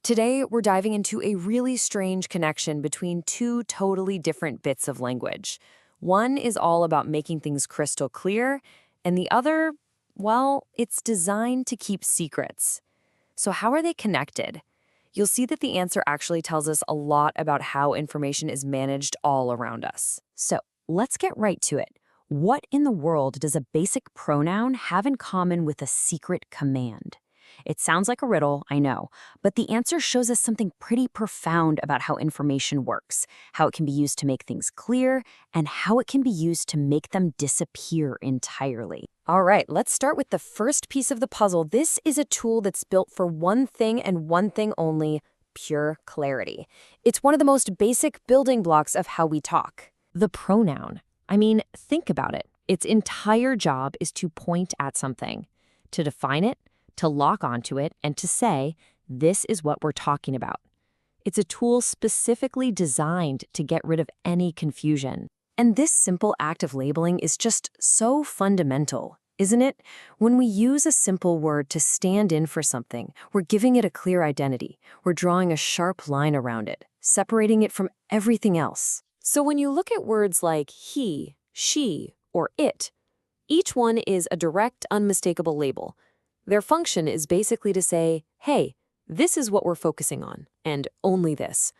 Today, we're diving into a really strange connection between two totally different bits of language. One is all about making things crystal clear, and the other, well, it's designed to keep secrets. So how are they connected? You'll see that the answer actually tells us a lot about how information is managed all around us. So let's get right to it. What in the world does a basic pronoun have in common with a secret command? It sounds like a riddle, I know, but the answer shows us something pretty profound about how information works, how it can be used to make things clear, and how it can be used to make them disappear entirely. All right, let's start with the first piece of the puzzle. This is a tool that's built for one thing and one thing only: pure clarity. It's one of the most basic building blocks of how we talk. The pronoun. I mean, think about it. Its entire job is to point at something, to define it, to lock onto it, and to say, this is what we're talking about. It's a tool specifically designed to get rid of any confusion. And this simple act of labeling is just so fundamental, isn't it? When we use a simple word to stand in for something, we're giving it a clear identity. We're drawing a sharp line around it, separating it from everything else. So when you look at words like he, she, or it, each one is a direct, unmistakable label. Their function is basically to say, hey, this is what we're focusing on, and only this.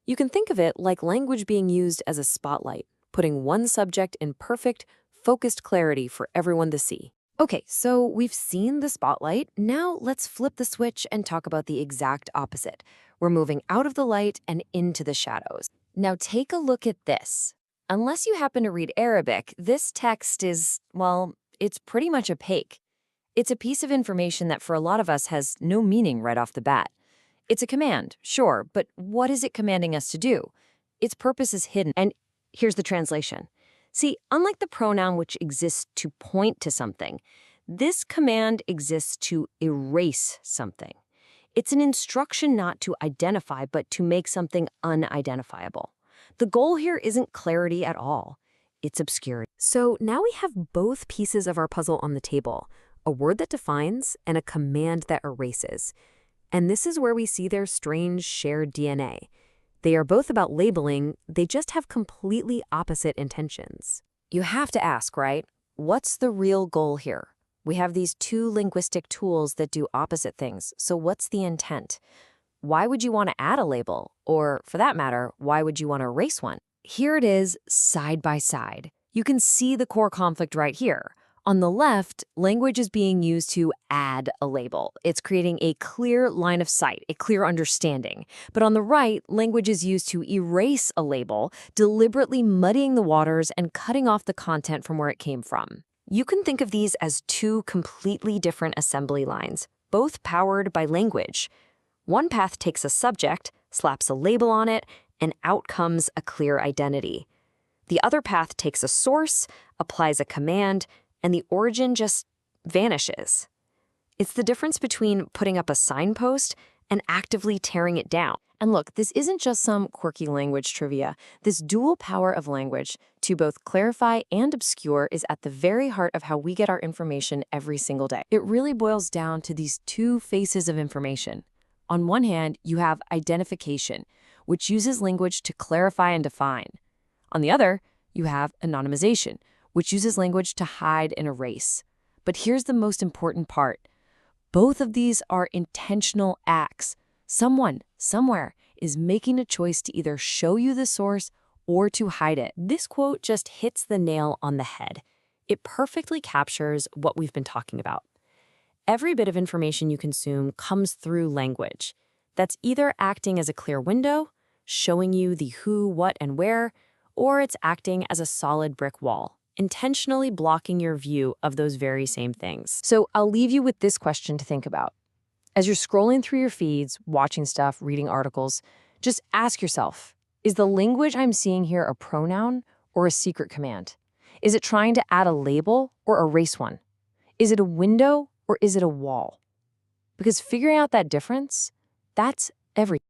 You can think of it like language being used as a spotlight, putting one subject in perfect, focused clarity for everyone to see. Okay, so we've seen the spotlight. Now let's flip the switch and talk about the exact opposite. We're moving out of the light and into the shadows. Now take a look at this. Unless you happen to read Arabic, this text is, well, it's pretty much opaque. It's a piece of information that for a lot of us has no meaning right off the bat. It's a command, sure, but what is it commanding us to do? Its purpose is hidden, and here's the translation. See, unlike the pronoun which exists to point to something, this command exists to erase something. It's an instruction not to identify, but to make something unidentifiable. The goal here isn't clarity at all. It's obscurity. So now we have both pieces of our puzzle on the table. A word that defines and a command that erases. And this is where we see their strange shared DNA. They are both about labeling, they just have completely opposite intentions. You have to ask, right? What's the real goal here? We have these two linguistic tools that do opposite things, so what's the intent? Why would you want to add a label? Or, for that matter, why would you want to erase one? Here it is, side by side. You can see the core conflict right here. On the left, language is being used to add a label. It's creating a clear line of sight, a clear understanding. But on the right, language is used to erase a label, deliberately muddying the waters and cutting off the content from where it came from. You can think of these as two completely different assembly lines, both powered by language. One path takes a subject, slaps a label on it, and out comes a clear identity. The other path takes a source, applies a command, and the origin just vanishes. It's the difference between putting up a signpost and actively tearing it down. And look, this isn't just some quirky language trivia. This dual power of language to both clarify and obscure is at the very heart of how we get our information every single day. It really boils down to these two faces of information. On one hand, you have identification, which uses language to clarify and define. On the other, you have anonymization, which uses language to hide and erase. But here's the most important part. Both of these are intentional acts. Someone, somewhere, is making a choice to either show you the source or to hide it. This quote just hits the nail on the head. It perfectly captures what we've been talking about. Every bit of information you consume comes through language. That's either acting as a clear window, showing you the who, what, and where, or it's acting as a solid brick wall, intentionally blocking your view of those very same things. So I'll leave you with this question to think about. As you're scrolling through your feeds, watching stuff, reading articles, just ask yourself, is the language I'm seeing here a pronoun or a secret command? Is it trying to add a label or erase one? Is it a window or is it a wall? Because figuring out that difference, that's everything.